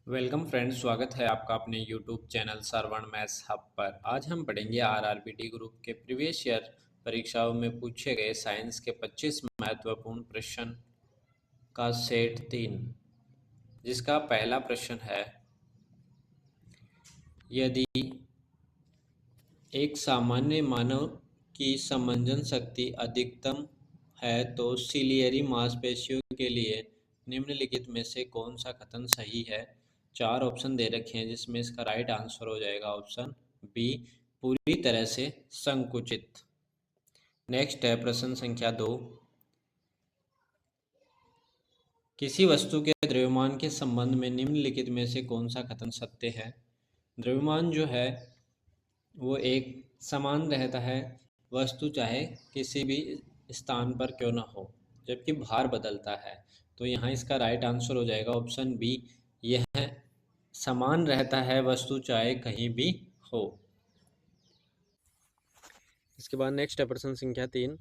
Welcome friends, स्वागत है आपका अपने यूट्यूब चैनल श्रवण मैथ्स हब पर। आज हम पढ़ेंगे आरआरबी ग्रुप के प्रीवियस ईयर परीक्षाओं में पूछे गए साइंस के 25 महत्वपूर्ण प्रश्न का सेट 3, जिसका पहला प्रश्न है, यदि एक सामान्य मानव की समंजन शक्ति अधिकतम है तो सिलियरी मांसपेशियों के लिए निम्नलिखित में से कौन सा कथन सही है। 4 ऑप्शन दे रखे हैं जिसमें इसका राइट आंसर हो जाएगा ऑप्शन बी, पूरी तरह से संकुचित। नेक्स्ट है प्रश्न संख्या 2, किसी वस्तु के द्रव्यमान के संबंध में निम्नलिखित में से कौन सा कथन सत्य है। द्रव्यमान जो है वो एक समान रहता है, वस्तु चाहे किसी भी स्थान पर क्यों ना हो, जबकि भार बदलता है। तो यहाँ इसका राइट आंसर हो जाएगा ऑप्शन बी, यह समान रहता है वस्तु चाहे कहीं भी हो। इसके बाद नेक्स्ट है प्रश्न संख्या 3,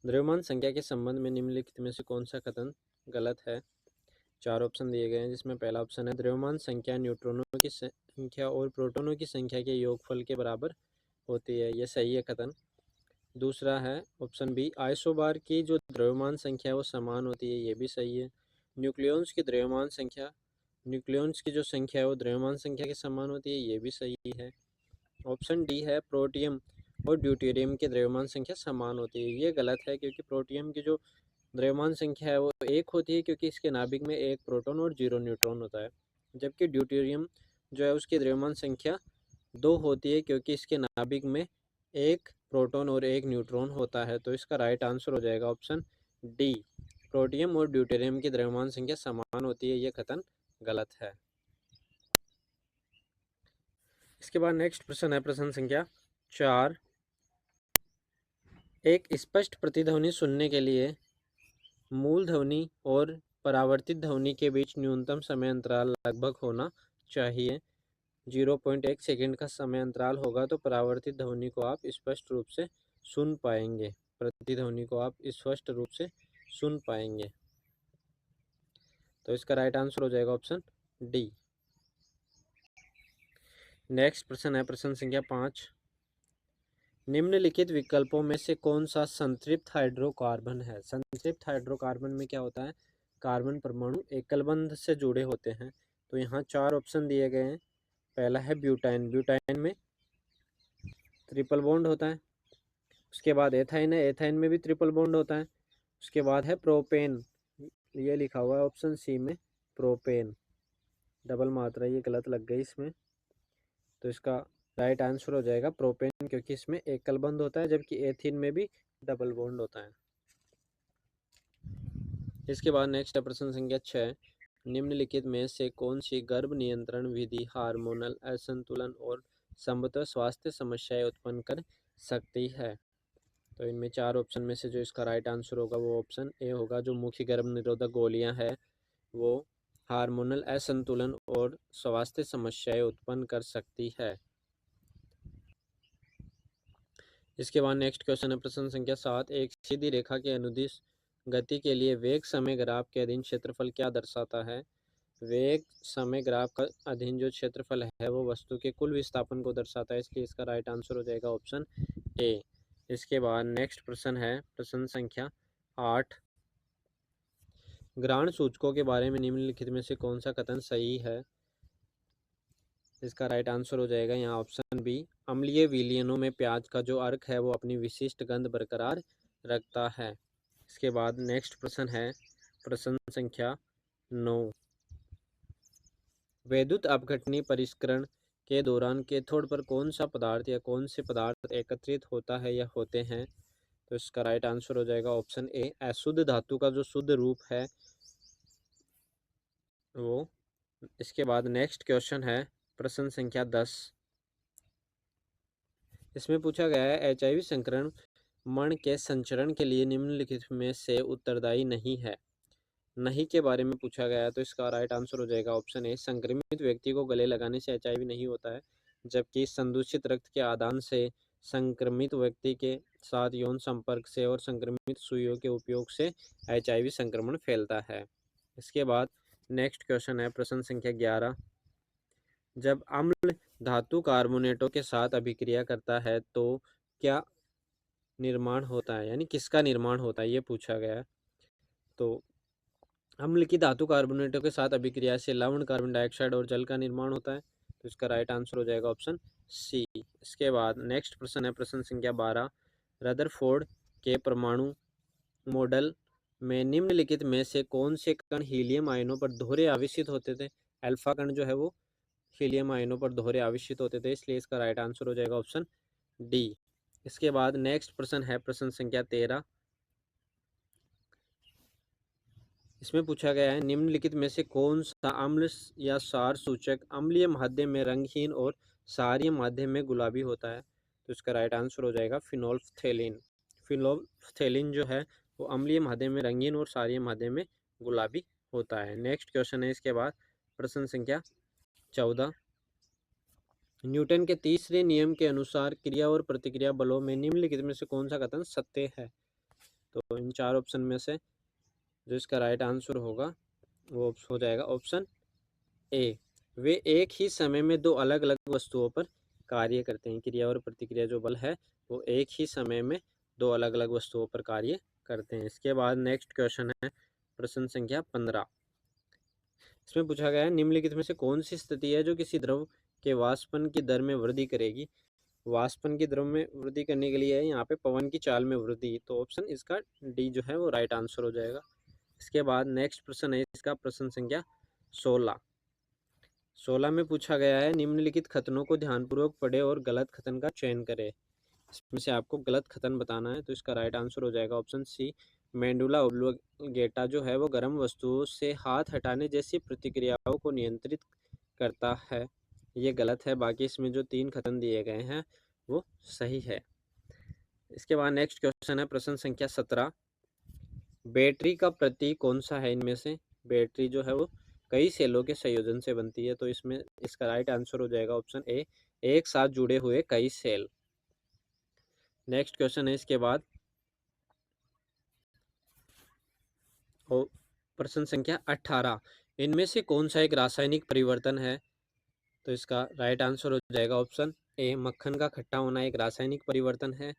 द्रव्यमान संख्या के संबंध में निम्नलिखित में से कौन सा कथन गलत है। 4 ऑप्शन दिए गए हैं जिसमें पहला ऑप्शन है, द्रव्यमान संख्या न्यूट्रॉनों की संख्या और प्रोटॉनों की संख्या के योगफल के बराबर होती है, यह सही है कथन। दूसरा है ऑप्शन बी, आइसोबार की जो द्रव्यमान संख्या है वो समान होती है, ये भी सही है। न्यूक्लियॉन्स की जो संख्या है वो द्रव्यमान संख्या के समान होती है, ये भी सही है। ऑप्शन डी है, प्रोटियम और ड्यूटेरियम की द्रव्यमान संख्या समान होती है, ये गलत है क्योंकि प्रोटियम की जो द्रव्यमान संख्या है वो 1 होती है क्योंकि इसके नाभिक में 1 प्रोटॉन और 0 न्यूट्रॉन होता है, जबकि ड्यूटेरियम जो है उसकी द्रव्यमान संख्या 2 होती है क्योंकि इसके नाभिक में 1 प्रोटॉन और 1 न्यूट्रॉन होता है। तो इसका राइट आंसर हो जाएगा ऑप्शन डी, प्रोटियम और ड्यूटेरियम की द्रव्यमान संख्या समान होती है, यह कथन गलत है। इसके बाद नेक्स्ट प्रश्न है प्रश्न संख्या 4, एक स्पष्ट प्रतिध्वनि सुनने के लिए मूल ध्वनि और परावर्तित ध्वनि के बीच न्यूनतम समय अंतराल लगभग होना चाहिए। 0.1 सेकंड का समय अंतराल होगा तो परावर्तित ध्वनि को आप स्पष्ट रूप से सुन पाएंगे, प्रतिध्वनि को आप स्पष्ट रूप से सुन पाएंगे। तो इसका राइट आंसर हो जाएगा ऑप्शन डी। नेक्स्ट प्रश्न है प्रश्न संख्या 5, निम्नलिखित विकल्पों में से कौन सा संतृप्त हाइड्रोकार्बन है। संतृप्त हाइड्रोकार्बन में क्या होता है, कार्बन परमाणु एकल बंध से जुड़े होते हैं। तो यहाँ 4 ऑप्शन दिए गए हैं। पहला है ब्यूटाइन, ब्यूटाइन में ट्रिपल बॉन्ड होता है। उसके बाद एथाइन है, एथाइन में भी ट्रिपल बॉन्ड होता है। उसके बाद है प्रोपेन, ये लिखा हुआ है ऑप्शन सी में प्रोपेन, डबल मात्रा ये गलत लग गई इसमें। तो इसका राइट आंसर हो जाएगा प्रोपेन क्योंकि इसमें एकल बंध होता है, जबकि एथीन में भी डबल बॉन्ड होता है। इसके बाद नेक्स्ट है प्रश्न संख्या 6, निम्नलिखित में से कौन सी गर्भ नियंत्रण विधि हार्मोनल असंतुलन और संभवतः स्वास्थ्य समस्याएं उत्पन्न कर सकती है। तो इनमें 4 ऑप्शन में से जो इसका राइट आंसर होगा वो ऑप्शन ए होगा, जो मुख्य गर्भ निरोधक गोलियां है वो हार्मोनल असंतुलन और स्वास्थ्य समस्याएं उत्पन्न कर सकती है। इसके बाद नेक्स्ट क्वेश्चन है प्रश्न संख्या 7, एक सीधी रेखा के अनुदिश गति के लिए वेग समय ग्राफ के अधीन क्षेत्रफल क्या दर्शाता है। वेग समय ग्राफ का अधीन जो क्षेत्रफल है वो वस्तु के कुल विस्थापन को दर्शाता है, इसलिए इसका राइट आंसर हो जाएगा ऑप्शन ए। इसके बाद नेक्स्ट प्रश्न है प्रश्न संख्या 8, ग्राण सूचकों के बारे में निम्नलिखित में से कौन सा कथन सही है। इसका राइट आंसर हो जाएगा यहाँ ऑप्शन बी, अम्लीय विलयनों में प्याज का जो अर्क है वो अपनी विशिष्ट गंध बरकरार रखता है। इसके बाद नेक्स्ट प्रश्न है प्रश्न संख्या 9, वैद्युत अपघटनीय परिष्करण के दौरान कैथोड पर कौन सा पदार्थ या कौन से पदार्थ एकत्रित होता है या होते हैं। तो इसका राइट आंसर हो जाएगा ऑप्शन ए, अशुद्ध धातु का जो शुद्ध रूप है वो। इसके बाद नेक्स्ट क्वेश्चन है प्रश्न संख्या 10, इसमें पूछा गया है HIV संक्रमण के संचरण के लिए निम्नलिखित में से उत्तरदायी नहीं है। नहीं के बारे में पूछा गया है, तो इसका राइट आंसर हो जाएगा ऑप्शन ए, संक्रमित व्यक्ति को गले लगाने से HIV नहीं होता है, जबकि संदूषित रक्त के आदान से, संक्रमित व्यक्ति के साथ यौन संपर्क से और संक्रमित सुइयों के उपयोग से HIV संक्रमण फैलता है। इसके बाद नेक्स्ट क्वेश्चन है प्रश्न संख्या 11। जब अम्ल धातु कार्बोनेटों के साथ अभिक्रिया करता है तो क्या निर्माण होता है, यानी किसका निर्माण होता है, ये पूछा गया है। तो अम्ल की धातु कार्बोनेटों के साथ अभिक्रिया से लवण, कार्बन डाइऑक्साइड और जल का निर्माण होता है। तो इसका राइट आंसर हो जाएगा ऑप्शन सी। इसके बाद नेक्स्ट प्रश्न है प्रश्न संख्या 12। रदरफोर्ड के परमाणु मॉडल में निम्नलिखित में से कौन से कण हीलियम आयनों पर दोहरे आवेशित होते थे। अल्फा कण जो है वो हीलियम आयनों पर दोहरे आवेशित होते थे, इसलिए इसका राइट आंसर हो जाएगा ऑप्शन डी। इसके बाद नेक्स्ट प्रश्न है प्रश्न संख्या 13। इसमें पूछा गया है निम्नलिखित में से कौन सा अम्ल या क्षार सूचक अम्लीय माध्यम में रंगहीन और क्षारीय माध्यम में गुलाबी होता है। तो इसका राइट आंसर हो जाएगा फिनोल्फ्थेलिन। फिनोल्फ्थेलिन जो है वो अम्लीय माध्यम में रंगीन और क्षारीय माध्यम में गुलाबी होता है। नेक्स्ट क्वेश्चन है इसके बाद प्रश्न संख्या 14। न्यूटन के तीसरे नियम के अनुसार क्रिया और प्रतिक्रिया बलों में निम्नलिखित में से कौन सा कथन सत्य है। तो इन चार ऑप्शन में से जो इसका राइट आंसर होगा वो हो जाएगा ऑप्शन ए। वे एक ही समय में दो अलग अलग वस्तुओं पर कार्य करते हैं। क्रिया और प्रतिक्रिया जो बल है वो एक ही समय में दो अलग अलग वस्तुओं पर कार्य करते हैं। इसके बाद नेक्स्ट क्वेश्चन है प्रश्न संख्या 15। इसमें पूछा गया है निम्नलिखित में से कौन सी स्थिति है जो किसी द्रव के वाष्पन की दर में वृद्धि करेगी। वाष्पन की द्रव में वृद्धि करने के लिए है यहाँ पे पवन की चाल में वृद्धि, तो ऑप्शन इसका डी जो है वो राइट आंसर हो जाएगा। इसके बाद नेक्स्ट प्रश्न है इसका प्रश्न संख्या 16 में पूछा गया है निम्नलिखित कथनों को ध्यानपूर्वक पढ़े और गलत कथन का चयन करें। इसमें से आपको गलत कथन बताना है, तो इसका राइट आंसर हो जाएगा ऑप्शन सी। मेंडुला ओब्लिगेटा जो है वो गर्म वस्तुओं से हाथ हटाने जैसी प्रतिक्रियाओं को नियंत्रित करता है, ये गलत है। बाकी इसमें जो 3 कथन दिए गए हैं वो सही है। इसके बाद नेक्स्ट क्वेश्चन है प्रश्न संख्या 17। बैटरी का प्रतीक कौन सा है इनमें से। बैटरी जो है वो कई सेलों के संयोजन से बनती है, तो इसमें इसका राइट आंसर हो जाएगा ऑप्शन ए, एक साथ जुड़े हुए कई सेल। नेक्स्ट क्वेश्चन है इसके बाद प्रश्न संख्या 18। इनमें से कौन सा एक रासायनिक परिवर्तन है। तो इसका राइट आंसर हो जाएगा ऑप्शन ए, मक्खन का खट्टा होना एक रासायनिक परिवर्तन है।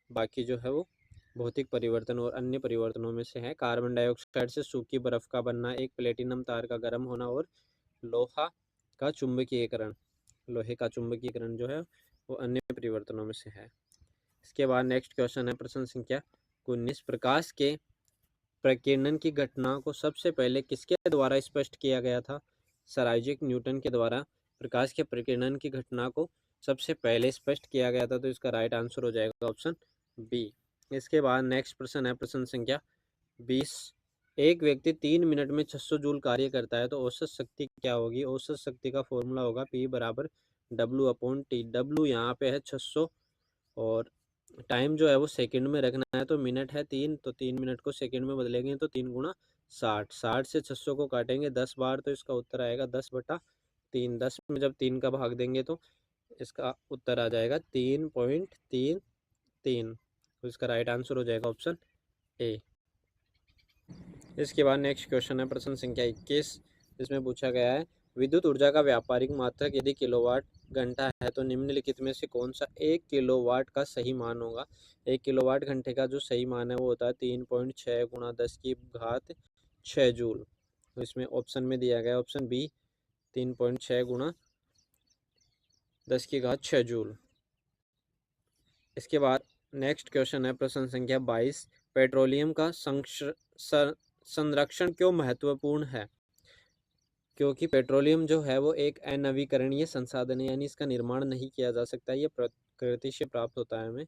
बाकी जो है वो भौतिक परिवर्तन और अन्य परिवर्तनों में से है। कार्बन डाइऑक्साइड से सूखी बर्फ का बनना, एक प्लेटिनम तार का गर्म होना और लोहे का चुंबकीयकरण जो है वो अन्य परिवर्तनों में से है। इसके बाद नेक्स्ट क्वेश्चन है प्रश्न संख्या 19। प्रकाश के प्रकीर्णन की घटना को सबसे पहले किसके द्वारा स्पष्ट किया गया था। सर आइजैक न्यूटन के द्वारा प्रकाश के प्रकीर्णन की घटना को सबसे पहले स्पष्ट किया गया था, तो इसका राइट आंसर हो जाएगा ऑप्शन बी। इसके बाद नेक्स्ट प्रश्न है प्रश्न संख्या 20। एक व्यक्ति 3 मिनट में 600 जूल कार्य करता है तो औसत शक्ति क्या होगी। औसत शक्ति का फॉर्मूला होगा P बराबर W/T। W यहाँ पे है 600 और टाइम जो है वो सेकंड में रखना है, तो मिनट है 3, तो 3 मिनट को सेकंड में बदलेंगे तो 3 गुणा 60। 60 से 600 को काटेंगे 10 बार, तो इसका उत्तर आएगा 10/3। 10 में जब 3 का भाग देंगे तो इसका उत्तर आ जाएगा 3.33। तो इसका राइट आंसर हो जाएगा ऑप्शन ए। इसके बाद नेक्स्ट क्वेश्चन है प्रश्न संख्या 21। इसमें पूछा गया है विद्युत ऊर्जा का व्यापारिक मात्रक यदि किलोवाट घंटा है तो निम्नलिखित में से कौन सा 1 किलोवाट का सही मान होगा। 1 किलोवाट घंटे का जो सही मान है वो होता है 3.6 गुणा 10⁶ जूल। तो इसमें ऑप्शन में दिया गया ऑप्शन बी 3.6 गुणा 10⁶ जूल। इसके बाद नेक्स्ट क्वेश्चन है प्रश्न संख्या 22। पेट्रोलियम का संरक्षण क्यों महत्वपूर्ण है। क्योंकि पेट्रोलियम जो है वो एक अनवीकरणीय संसाधन है, यानी इसका निर्माण नहीं किया जा सकता, ये प्रकृति से प्राप्त होता है हमें,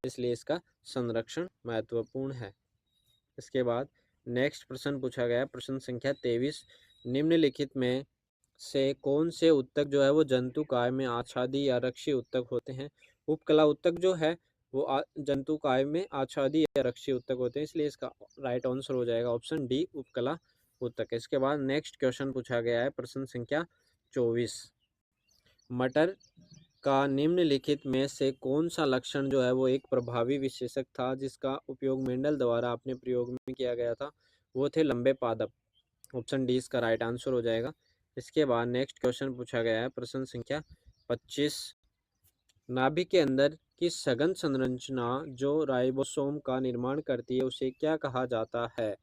इसलिए इसका संरक्षण महत्वपूर्ण है। इसके बाद नेक्स्ट प्रश्न पूछा गया प्रश्न संख्या 23। निम्नलिखित में से कौन से उत्तक जो है वो जंतुकाय में आच्छादी या रक्षी उत्तक होते हैं। उपकला उत्तक जो है वो जंतुकाय में आच्छादी या रक्षी उत्तक होते हैं, इसलिए इसका राइट आंसर हो जाएगा ऑप्शन डी, उपकला उत्तक। इसके बाद नेक्स्ट क्वेश्चन पूछा गया है प्रश्न संख्या 24। मटर का निम्नलिखित में से कौन सा लक्षण जो है वो एक प्रभावी विशेषक था जिसका उपयोग मेंडल द्वारा अपने प्रयोग में किया गया था। वो थे लंबे पादप। ऑप्शन डी इसका राइट आंसर हो जाएगा। इसके बाद नेक्स्ट क्वेश्चन पूछा गया है प्रश्न संख्या 25। नाभि के अंदर की सघन संरचना जो राइबोसोम का निर्माण करती है उसे क्या कहा जाता है?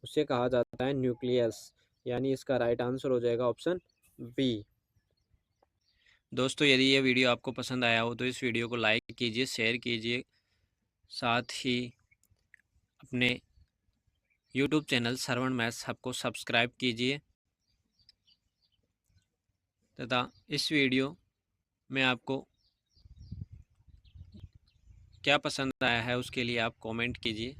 उसे कहा जाता है न्यूक्लियस, यानी इसका राइट आंसर हो जाएगा ऑप्शन बी। दोस्तों, यदि ये वीडियो आपको पसंद आया हो तो इस वीडियो को लाइक कीजिए, शेयर कीजिए, साथ ही अपने यूट्यूब चैनल श्रवण मैथ्स हब को सब्सक्राइब कीजिए तथा इस वीडियो में आपको क्या पसंद आया है उसके लिए आप कमेंट कीजिए।